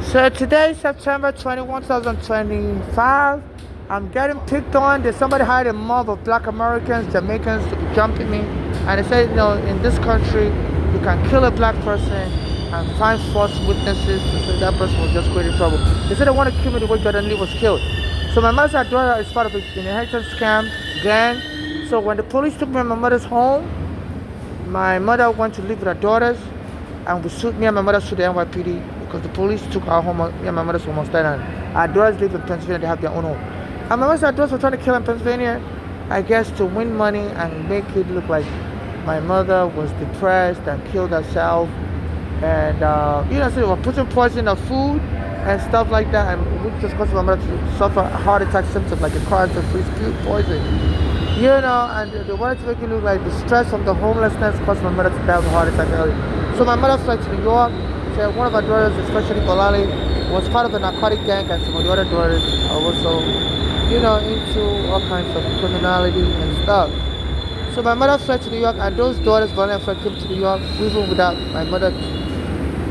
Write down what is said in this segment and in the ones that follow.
So today, September 21, 2025, I'm getting picked on. There's somebody hired a mob of black Americans, Jamaicans to be jumping me. And they said, in this country, you can kill a black person and find false witnesses to say that person was just creating trouble. They said they want to kill me the way Jordan Lee was killed. So my mother's daughter is part of an inheritance scam gang. So when the police took me to my mother's home, my mother went to live with her daughters, and me and my mother sued the NYPD because the police took our home, me and my mother's home on Staten Island. Our daughters live in Pennsylvania, they have their own home. And my mother's daughters were trying to kill in Pennsylvania, I guess to win money and make it look like my mother was depressed and killed herself. And, so they were putting poison in her food and stuff like that, and which just caused my mother to suffer heart attack symptoms like a car accident, freeze poison. And they wanted to make it look like the stress from the homelessness caused my mother to die of a heart attack early. So my mother fled to New York. So one of our daughters, especially Bolali, was part of a narcotic gang, and some of the other daughters are also, into all kinds of criminality and stuff. So my mother fled to New York, and those daughters, Bolali and Fred, came to New York, even without my mother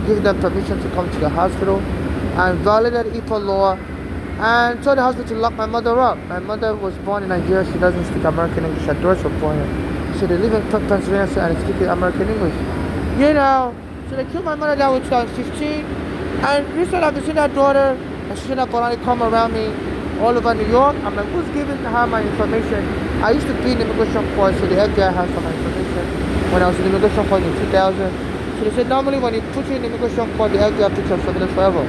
giving them permission to come to the hospital, and violated EPA law, and told the hospital to lock my mother up. My mother was born in Nigeria. She doesn't speak American English. Her daughters were born here. So they live in Pennsylvania and speak American English. So they killed my mother down in 2015. And recently I've been seeing her daughter and seeing her Bolani come around me all over New York. I'm like, who's giving her my information? I used to be in the immigration court, so the FBI has some of my information when I was in the immigration court in 2000. So they said normally when you put you in the immigration court, the FBI puts your surveillance forever.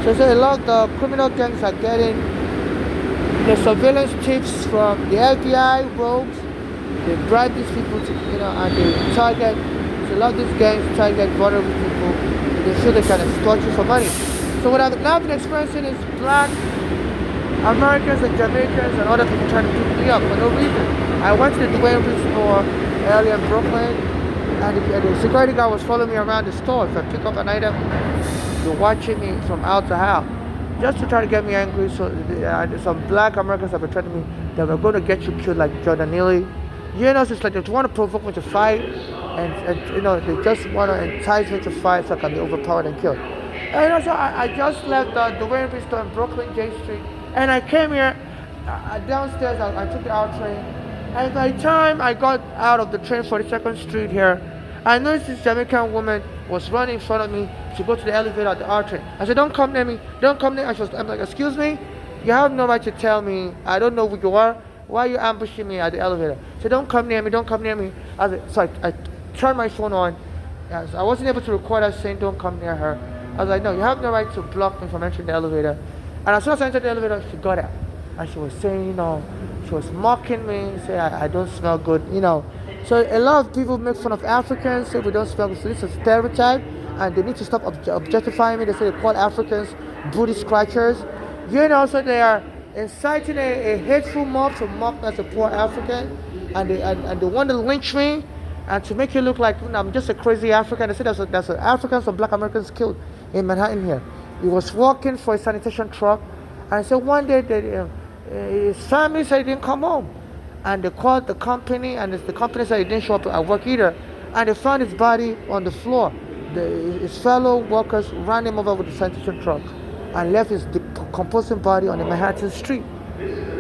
So they said a lot of the criminal gangs are getting the surveillance tips from the FBI rogues. They bribe these people to, and they target. So a lot of these gangs target vulnerable people. They feel they can extort you for money. So what I've now been experiencing is black Americans and Jamaicans and other people trying to pick me up for no reason. I went to the Dwayne Reed store earlier in Brooklyn, and the security guard was following me around the store. If I pick up an item, they're watching me from out to house, just to try to get me angry. So some black Americans have been threatening me that we're going to get you killed like Jordan Neely. So it's like they want to provoke me to fight, and they just want to entice me to fight so I can be overpowered and killed. And so I just left the Dwayne Reed store in Brooklyn, J Street, and I came here downstairs. I took the out train, and by the time I got out of the train, 42nd Street here, I noticed this Jamaican woman was running in front of me to go to the elevator at the R train. I said, don't come near me, don't come near me. I'm like, excuse me? You have no right to tell me, I don't know who you are. Why are you ambushing me at the elevator? So don't come near me, don't come near me. So I turned my phone on. Yes, I wasn't able to record her saying don't come near her. I was like, no, you have no right to block me from entering the elevator. And as soon as I entered the elevator, she got out. And she was saying, she was mocking me, saying I don't smell good, So a lot of people make fun of Africans, say we don't smell good. So this is a stereotype, and they need to stop objectifying me. They say they call Africans booty scratchers. So they are inciting a hateful mob to mock me as a poor African, and they want to lynch me and to make it look like I'm just a crazy African. They say there's Africans or black Americans killed in Manhattan here. He was walking for a sanitation truck, and so one day his family said he didn't come home. And they called the company, and the company said he didn't show up at work either. And they found his body on the floor. His fellow workers ran him over with the sanitation truck and left his decomposing body on the Manhattan street.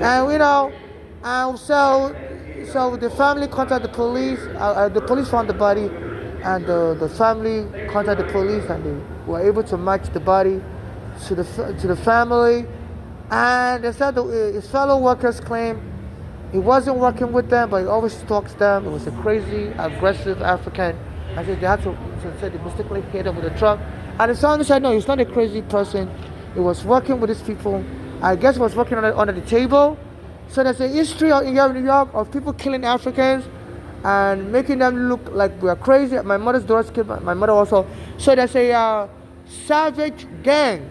And so the family contacted the police. The police found the body, and the family contacted the police, and they were able to match the body to the family. And they said his fellow workers claim he wasn't working with them, but he always stalks them. It was a crazy, aggressive African. I said they had to say they mistakenly hit him with a truck. And the family said, no, he's not a crazy person. He was working with these people. I guess he was working under the table. So there's a history here in New York of people killing Africans and making them look like we are crazy. My mother's daughters killed my mother also. So there's a savage gang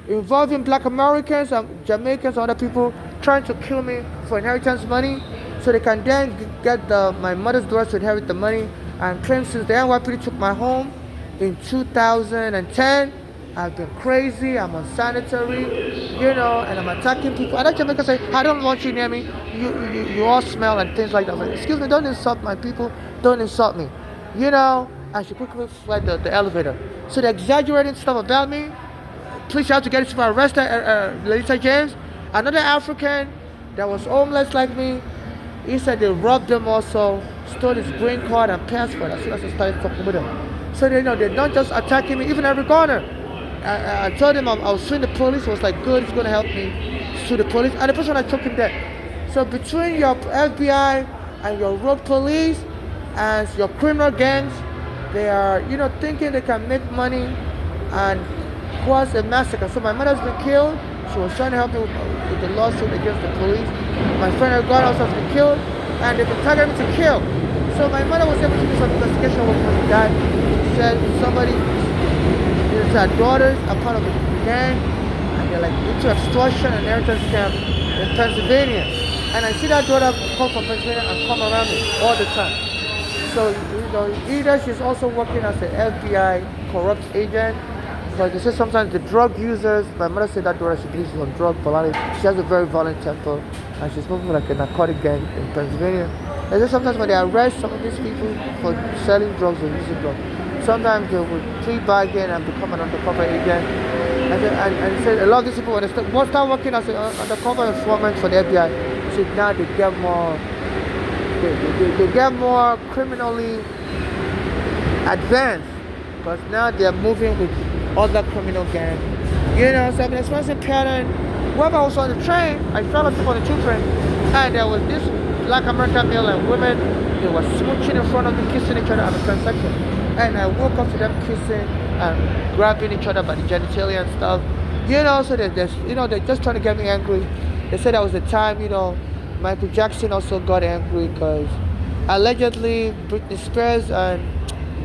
involving black Americans and Jamaicans and other people trying to kill me for inheritance money, so they can then get my mother's daughters to inherit the money, and claim since the NYPD took my home in 2010, I've been crazy, I'm unsanitary, and I'm attacking people. And that Jamaica say, I don't want you near me, you all smell and things like that. Like, excuse me, don't insult my people, don't insult me, And she quickly fled the elevator. So they're exaggerating stuff about me, police have to get people arrested. Lisa James, another African that was homeless like me. He said they robbed him also, stole his green card and passport as soon as I started talking with him. So they they're not just attacking me, even every corner. I told him I was suing the police. He was like, good, he's gonna help me sue the police. And the person I took him there. So between your FBI and your rogue police and your criminal gangs, they are, thinking they can make money and cause a massacre. So my mother's been killed. She was trying to help me with the lawsuit against the police. My friend her God also has been killed, and they've been targeting me to kill. So my mother was able to do some investigation with my dad. She said somebody, her daughters are part of a gang, and they're like into extortion and inheritance scam in Pennsylvania. And I see that daughter come from Pennsylvania and come around me all the time. So, either she's also working as an FBI corrupt agent, but they say sometimes the drug users, my mother said that daughter, she believes she's on drug, but she has a very violent temper, and she's moving like a narcotic gang in Pennsylvania. They say sometimes when they arrest some of these people for selling drugs or using drugs, sometimes they will pre-bargain and become an undercover agent. And say a lot of these people, when they start working as an undercover informant for the FBI, so now they get more, they get more criminally advanced, because now they're moving with other criminal gangs. So I've been experiencing pattern. When I was on the train, I fell asleep on the tube train, and there was this black American male and women. They were smooching in front of me, kissing each other at the train section. And I woke up to them kissing and grabbing each other by the genitalia and stuff. So they're just trying to get me angry. They said that was the time, Michael Jackson also got angry because allegedly Britney Spears and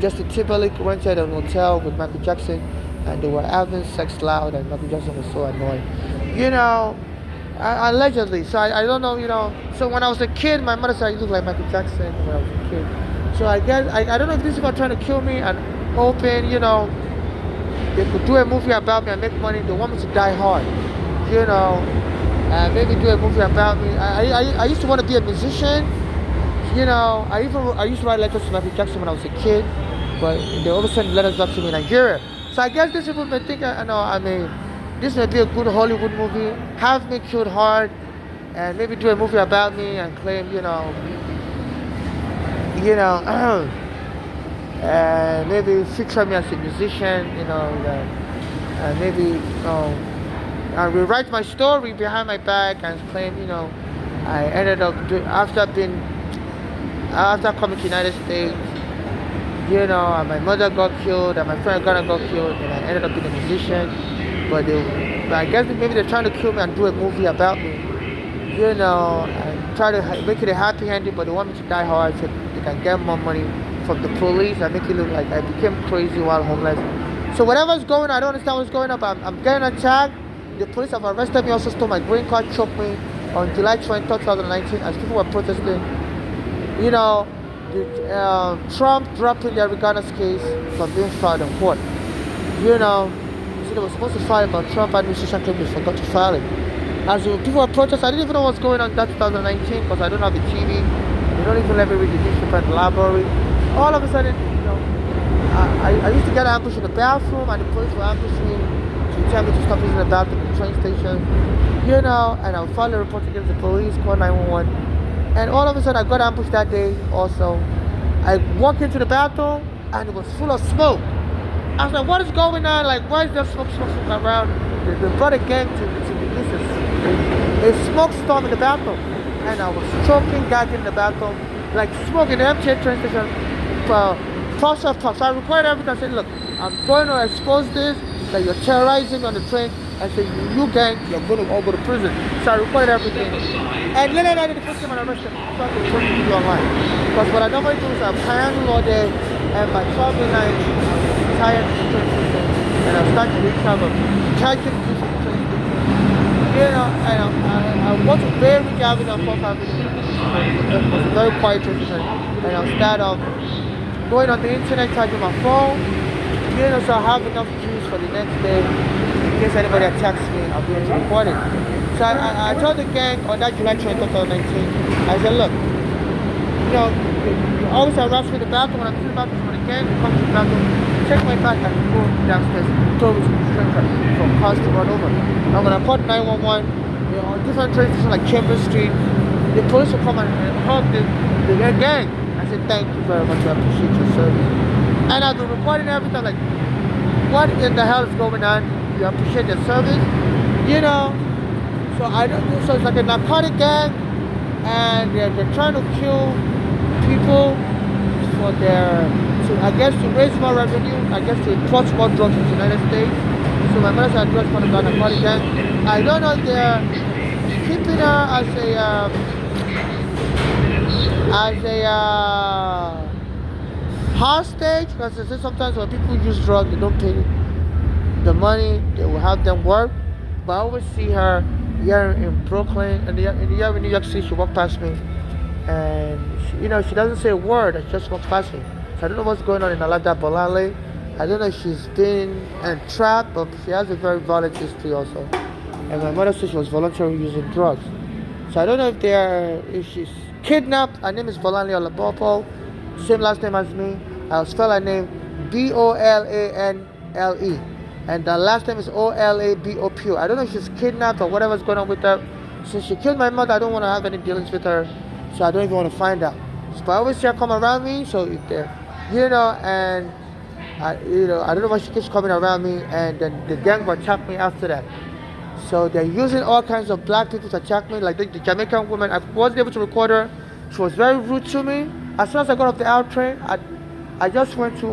Justin Timberlake rented an hotel with Michael Jackson, and they were having sex loud, and Michael Jackson was so annoyed. Allegedly. So I don't know, So when I was a kid, my mother said I looked like Michael Jackson when I was a kid. So I guess, I don't know if these people are trying to kill me and hoping, they could do a movie about me and make money. They want me to die hard, and maybe do a movie about me. I used to want to be a musician, I used to write letters to Michael Jackson when I was a kid, but they always send letters back to me in Nigeria. So I guess these people may think, this may be a good Hollywood movie, have me killed hard, and maybe do a movie about me and claim, and maybe feature me as a musician, and maybe, and rewrite my story behind my back and claim, I ended up after coming to the United States, and my mother got killed and my friend got killed, and I ended up being a musician. But I guess maybe they're trying to kill me and do a movie about me, and try to make it a happy ending, but they want me to die hard so they can get more money from the police and make it look like I became crazy while homeless. So whatever's going on, I don't understand what's going on, but I'm getting attacked. The police have arrested me, also stole my green card, choked me on July 20, 2019 as people were protesting. Trump dropping the Ariganas case from being filed in court. So they were supposed to file it, but Trump administration claimed they forgot to file it. As people were protesting, I didn't even know what's going on in that 2019 because I don't have the TV. They don't even let me read the newspaper in the library. All of a sudden, I used to get ambushed in the bathroom, and the police were ambushing me to tell me to stop using the bathroom in the train station. And I would file a report against the police, call 911. And all of a sudden, I got ambushed that day also. I walked into the bathroom, and it was full of smoke. I was like, what is going on? Like, why is there smoke around? They brought a gang to release a smoke storm in the bathroom. And I was choking, gagging in the bathroom, like smoke in the MTA train station. So I recorded everything. I said, look, I'm going to expose this, that you're terrorizing me on the train. I said, you gang, you're going to all go to prison. So I recorded everything. And later I did the first time I arrested me, so I could post the video online. Because what I normally do is I'm triangle all day, and by 12 midnight, I'm tired of the train station, and I'm starting to reach out of catching the train station. And I want to very reach out in a 4-5 minutes. It was a very quiet train station. And I'll start going on the internet, charging my phone, so I have enough juice for the next day. In case anybody attacks me, I'll be able to report it. So I told the gang on that July 20, 2019, I said, look, You know, you always harass me in the bathroom. When I'm in the bathroom, when again, come to the bathroom, check my bag, and go downstairs, throw me to the train car for cars to run over. And when I called 911, you know, on different train stations like Chambers Street, the police will come and help the gang. I said, thank you very much. I appreciate your service. And I've been reporting everything like, what in the hell is going on? You appreciate the service, you know. So I don't. So it's like a narcotic gang, and they're trying to kill people for I guess to raise more revenue. I guess to import more drugs to the United States. So my mother's address for the narcotic gang. I don't know if they're keeping her as a hostage, because sometimes when people use drugs, they don't pay the money. They will have them work. But I always see her here in Brooklyn, and here in New York City. She walked past me, and she doesn't say a word. She just walks past me. So I don't know what's going on in Alada Bolale. I don't know if she's been entrapped, but she has a very violent history also. And my mother said she was voluntarily using drugs. So I don't know if she's kidnapped. Her name is Bolanle Olabopo, same last name as me. I'll spell her name Bolanle, and the last name is Olabop. I don't know if she's kidnapped or whatever's going on with her. Since she killed my mother, I don't want to have any dealings with her, so I don't even want to find out. But I always see her come around me, so if they're, and I don't know why she keeps coming around me, and then the gang will attack me after that. So they're using all kinds of black people to attack me, like the Jamaican woman. I wasn't able to record her. She was very rude to me. As soon as I got off the out train, I just went to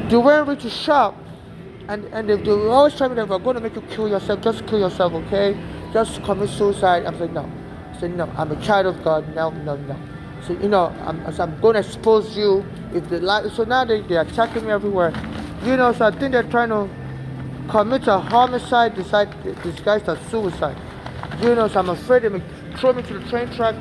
Dwayne Reed to shop, and they were always telling me that we're going to make you kill yourself. Just kill yourself, okay? Just commit suicide. I was like, no. I said, no, I'm a child of God. No. So I'm going to expose you. So now they're attacking me everywhere. So I think they're trying to commit a homicide disguised as suicide. So I'm afraid they may throw me to the train track.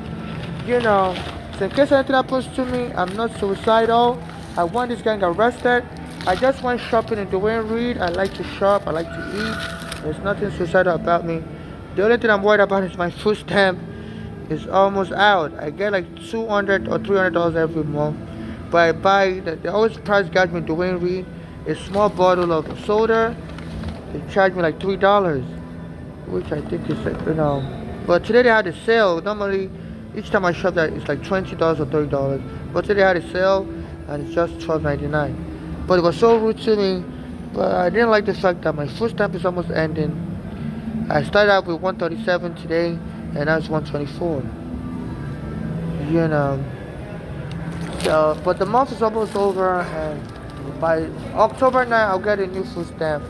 So in case anything happens to me, I'm not suicidal. I want this gang arrested. I just went shopping in Dwayne Reed. I like to shop. I like to eat. There's nothing suicidal about me. The only thing I'm worried about is my food stamp is almost out. I get like $200 or $300 every month. But they always price gouge me Dwayne Reed. A small bottle of soda, they charge me like $3, which I think is But today they had a sale. Normally, each time I shop that it's like $20 or $30. But today they had a sale, and it's just $12.99. But it was so rude to me. But I didn't like the fact that my food stamp is almost ending. I started out with $137 today, and now it's $124. So, but the month is almost over, and by October 9th, I'll get a new food stamp.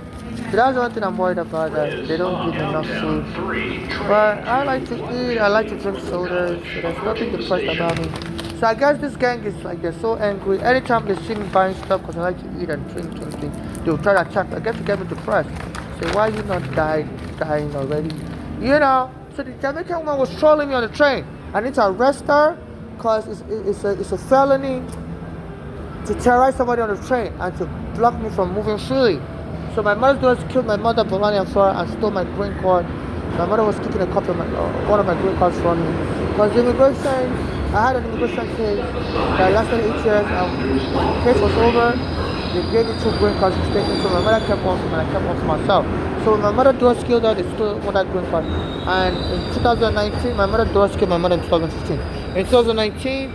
So that's the one thing I'm worried about, that they don't give me enough food. But I like to eat, I like to drink sodas, so there's nothing depressed about me. So I guess this gang is like, they're so angry. Anytime they see me buying stuff, because I like to eat and drink, they'll try to attack me. I guess to get me depressed. Say, why are you not dying already? So the Jamaican woman was trolling me on the train. I need to arrest her, because it's a felony to terrorize somebody on the train and to block me from moving freely. So my mother's daughter killed my mother, Bolani Afara, and stole my green card. My mother was keeping a copy of one of my green cards from me. Because the immigration, I had an immigration case that lasted 8 years, and the case was over. They gave me 2 green cards to stay in, so my mother kept one for me, and I kept one for myself. So when my mother daughter killed her, they stole one that green card. And in 2019, my mother daughter killed my mother in 2015. In 2019,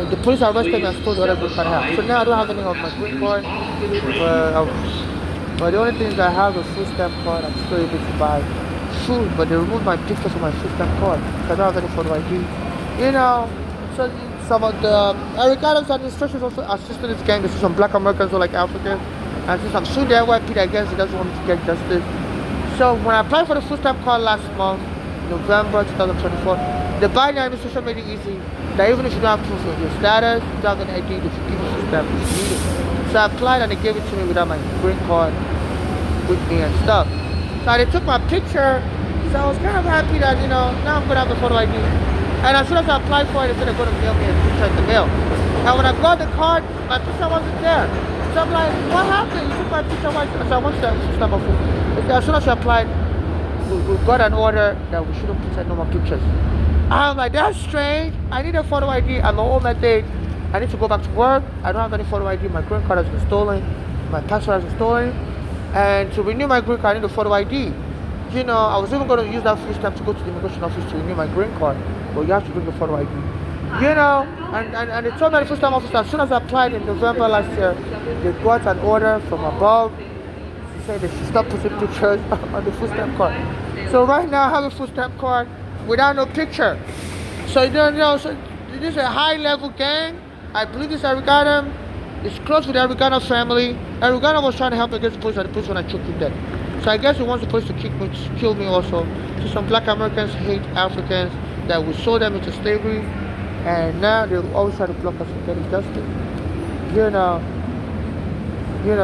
the police arrested me and stole the other green card I have. So now I don't have any of my green card. But the only thing is I have a food stamp card. I'm still able to buy food, but they removed my pictures from my food stamp card. So I don't have any photo ID. So some of the Eric Adams administration is also assisting this gang. There's some black Americans who are like Africans. And since I'm suing the NYPD, I guess he doesn't want me to get justice. So when I applied for the food stamp card last month, November 2024, the Biden administration made it easy that even if you don't have proof of your status, you don't have an ID, they should give you food stamp if you need it. So I applied and they gave it to me without my green card with me and stuff. So they took my picture, so I was kind of happy that, now I'm going to have a photo ID. And as soon as I applied for it, they said they're going to mail me a picture in the mail. And when I got the card, my picture wasn't there. So I'm like, what happened? You took my picture, why? So I went to the system of food. As soon as I applied, we got an order that we shouldn't put no more pictures. I'm like, that's strange. I need a photo ID. I'm home at day. I need to go back to work. I don't have any photo ID. My green card has been stolen. My passport has been stolen. And to renew my green card, I need a photo ID. I was even going to use that food stamp to go to the immigration office to renew my green card. But you have to bring the photo ID. And they told me the food stamp officer, as soon as I applied in November last year, they got an order from above to say they should stop putting pictures on the food stamp card. So right now I have a food stamp card without no picture. So so this is a high level gang. I believe this Arigana is close with the Arigana family. Arigana was trying to help against the police and the police when I took him dead. So I guess he wants the police to kill me also. So some black Americans hate Africans that we sold them into slavery, and now they always try to block us from getting justice.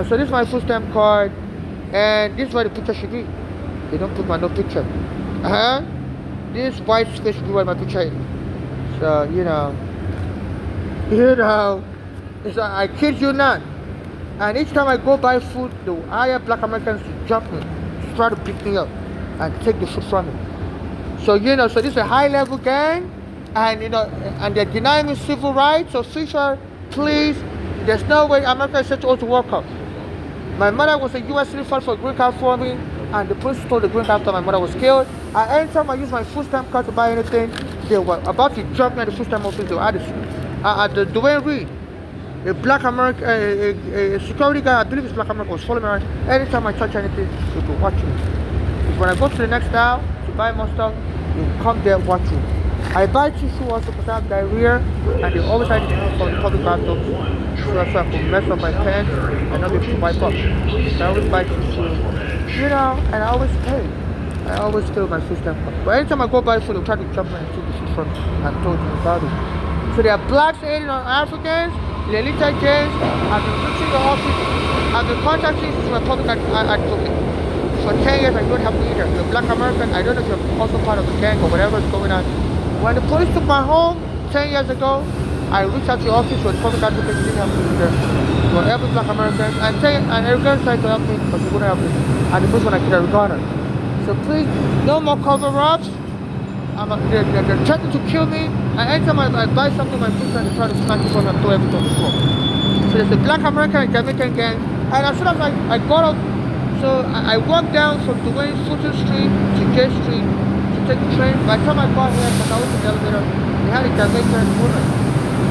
So this is my food stamp card, and this is where the picture should be. They don't put my no picture. This white space should be where my picture is. So it's I kid you not. And each time I go buy food, the hire black Americans to jump me, to try to beat me up, and take the food from me. So so this is a high level gang, and they're denying me civil rights. So Fisher, please, there's no way America is set to work up. My mother was a U.S. citizen for a green card for me, and the police stole the green card after my mother was killed. And anytime I use my food stamp card to buy anything, they were about to jump me at the food stamp office. They were at the Dwayne Reed. A black American, a security guy, I believe it's black American, was following me around. Anytime I touch anything, he will watch me. When I go to the next aisle to buy more stuff, he will come there and watch me. I buy tissue also because I have diarrhea, and they always try to use for the public bathrooms so I can mess up my pants and not be able to wipe up. So I always buy tissue, and I always pay. I always fill my food stamp card. But anytime I go buy food, they'll try to jump me and take the food from me. I told you about it. So there are blacks hating on Africans. Lelita James, I've been reaching the office, I've been contacting this public advocate. For 10 years, I don't have me either. You're a black American, I don't know if you're also part of the gang or whatever is going on. When the police took my home 10 years ago, I reached out to the office where the public advocate didn't help me either. For every black American, and Eric tried to help me, but he wouldn't help me. And the police when I killed Eric. So please, no more cover-ups. They're threatening to kill me, and anytime I buy something, my food they try to snatch it from and throw everything on the floor. So there's a black American and Jamaican gang, and as soon as I got up, so I walked down from Dwayne Fulton Street to J Street to take the train. By the time I got here, because I was in the elevator, they had a Jamaican woman.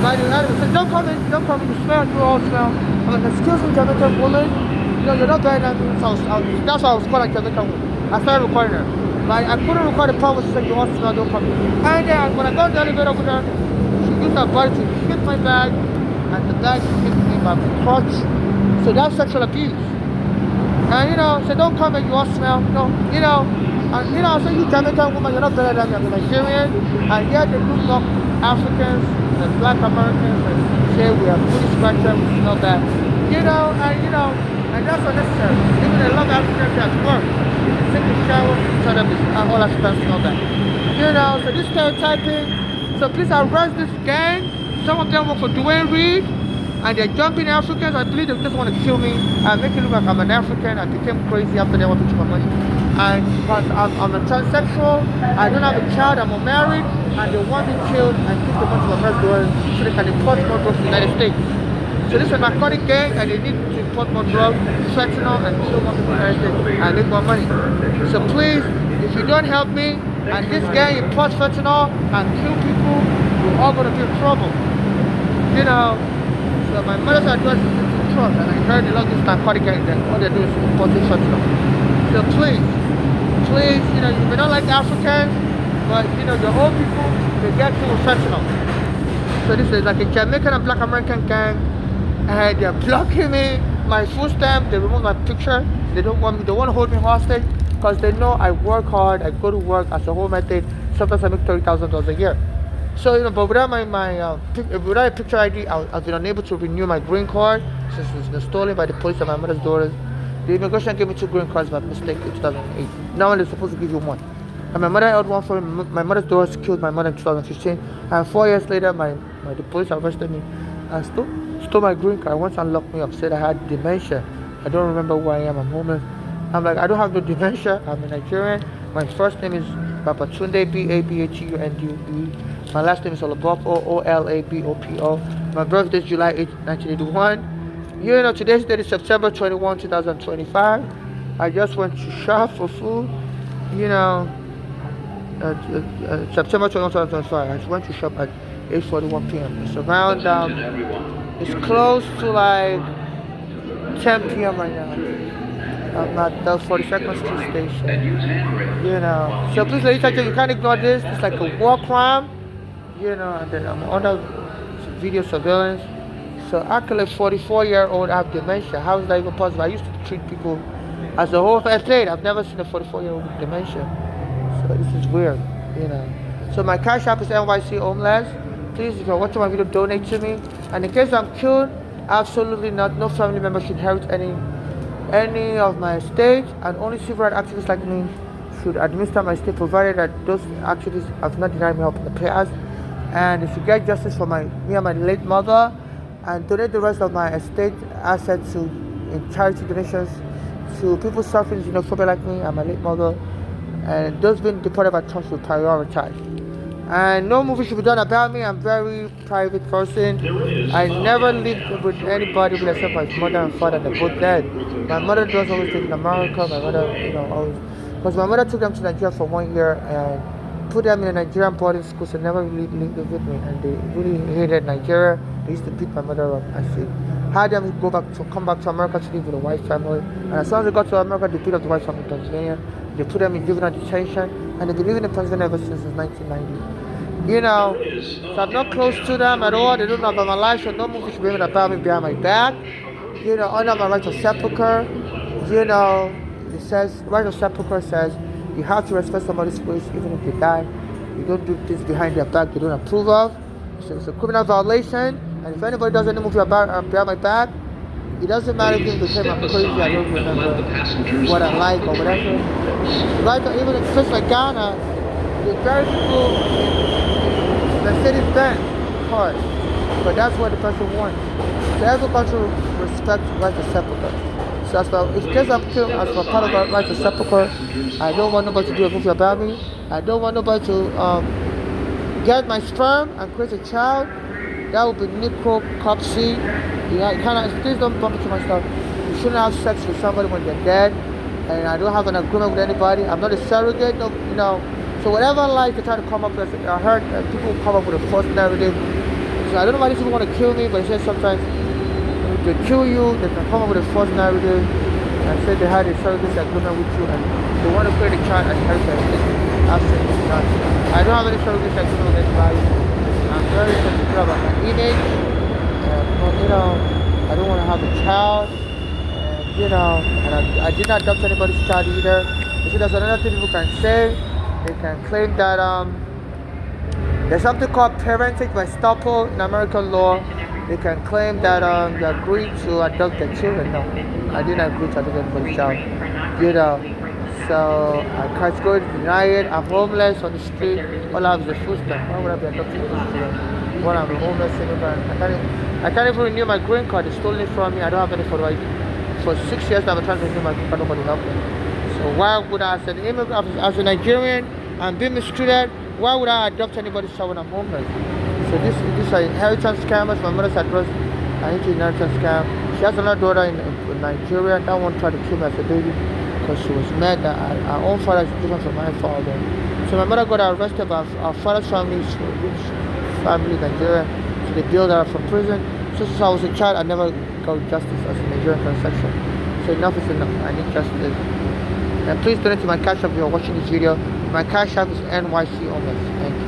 By the elevator, said, don't come in, you smell, you all smell. I'm like, excuse me, Jamaican woman, you're not better than me. So that's why I was called a Jamaican woman. I started recording her. But I couldn't record the part where she said you all smell, don't come in. And then when I got the elevator over there, she used her body to hit my bag, and the bag hit me by the crotch. So that's sexual abuse. And so don't come in, you all smell. No, I said, you Jamaican woman, you're not better than me, I'm a Nigerian. And yet they do look Africans, the black Americans, and say we are fully structured, we smell bad. And that's unnecessary. Even a lot of Africans at work, take a shower, turn up all Africans smell bad. So this stereotyping. So please arrest this gang. Some of them work for Dwayne Reed, and they're jumping Africans. I believe they just want to kill me and make it look like I'm an African. I became crazy after they want to take my money. And because I'm a transsexual, I don't have a child, I'm unmarried, and they want me killed and take the money to my first door so they can import more drugs to the United States. So this is a narcotic gang, and they need to import more drugs, fentanyl, and kill more people in the United States and make more money. So please, if you don't help me, and this gang imports fentanyl and kill people, we're all going to be in trouble. So my mother's address is in Trump, and I heard a lot of this narcotic gang that all they're doing is importing fentanyl. So please, you may not like Africans, but the old people, they get killed with fentanyl. So this is like a Jamaican and black American gang, and they're blocking me, my food stamp, they remove my picture, they want to hold me hostage, because they know I work hard, I go to work as a home method, sometimes I make $30,000 a year. So, but without without a picture ID, I've been unable to renew my green card, since it's been stolen by the police and my mother's daughters. The immigration gave me 2 green cards by mistake in 2008. Now they're supposed to give you 1. And my mother held one for me. My mother's daughters killed my mother in 2015, and 4 years later, the police arrested me and stole my green card. Once and locked me up, said I had dementia. I don't remember who I am, I'm homeless. I'm like, I don't have no dementia, I'm a Nigerian. My first name is Babatunde, Babatunde. My last name is Olabopo, Olabopo. My birthday is July 8, 1981. You know, today's date is September 21, 2025. I just went to shop for food. You know, September 21, 2025. I just went to shop at 8:41 p.m. It's around, it's close to like 10 p.m. right now. I'm at the 42nd Street station. You know, so please, ladies and gentlemen, you can't ignore this. It's like a war crime. You know, and then I'm under video surveillance. So actually, 44-year-old have dementia. How is that even possible? I used to treat people as a whole athlete. I've never seen a 44-year-old with dementia. So this is weird, you know. So my cash app is NYC Homeless. Please, if you're watching my video, donate to me. And in case I'm killed, absolutely not. No family member should inherit any of my estate, and only civil rights activists like me should administer my estate, provided that those activists have not denied me help in the past. And if you get justice for me and my late mother, and donate the rest of my estate assets in charity donations to people suffering xenophobia like me and my late mother, and those being deported by Trump should prioritize. And no movie should be done about me. I'm a very private person. I never lived with anybody except my mother and father. They're both dead. My mother was always living in America. My mother, always, because my mother took them to Nigeria for 1 year and put them in a Nigerian boarding school, so never really lived with me. And they really hated Nigeria. They used to beat my mother up. I said, had them come back to America to live with a white family. And as soon as they got to America, they beat up the white family in Pennsylvania. They put them in juvenile detention, and they've been living in Pennsylvania ever since 1990. You know, so I'm not close to them at all. They don't know about my life, so no movie should be about me behind my back. You know, under my right of sepulcher, you know, it says, right of sepulcher says, you have to respect somebody's space even if they die. You don't do things behind their back they don't approve of. So it's a criminal violation, and if anybody does any movie behind my back, it doesn't matter if they became I'm crazy, I don't remember what I like or whatever. Like, even in places like Ghana, the very people in Mercedes-Benz cars, but that's what the person wants. So every country respects right to sepulcher. So as far, in case I'm killed as for part of the right to sepulcher, I don't want nobody to do a movie about me. I don't want nobody to get my sperm and create a child. That would be necropsy. Please don't bump into my stuff. You shouldn't have sex with somebody when they're dead. And I don't have an agreement with anybody. I'm not a surrogate, So whatever lies they try to come up with, I heard people come up with a false narrative. So I don't know why these people want to kill me, but it says sometimes they kill you, they can come up with a false narrative and say they had a surrogate agreement with you and they want to create a child as heritage. Absolutely not. I don't have any surrogate agreement with anybody. I'm very particular about my image. I don't want to have a child. And I did not adopt anybody's child either. You see, there's another thing people can say. They can claim that there's something called parentage by estoppel in American law. They can claim that they agreed to adopt their children. No, I didn't agree to adopt anybody's child. So I categorically deny it. I'm homeless on the street. All I have is a food stamp. Why would I be adopting children? When I'm a homeless immigrant, I can't even renew my green card. They stole it from me. I don't have any photo ID. For 6 years now, I'm trying to renew my green card. Nobody helped me. So why would I, as an immigrant, as a Nigerian, I'm being mistreated? Why would I adopt anybody's child when I'm homeless? So these are inheritance scammers. My mother's address, I need to inheritance scam. She has another daughter in Nigeria. That one tried to kill me as a baby because she was mad that our own father is different from my father. So my mother got arrested by our father's family, rich family in Nigeria. So they bailed her from prison. So since I was a child, I never got justice as a Nigerian transaction. So enough is enough. I need justice. And please donate to my cash app if you're watching this video. My cash app is NYC Homeless. Thank you.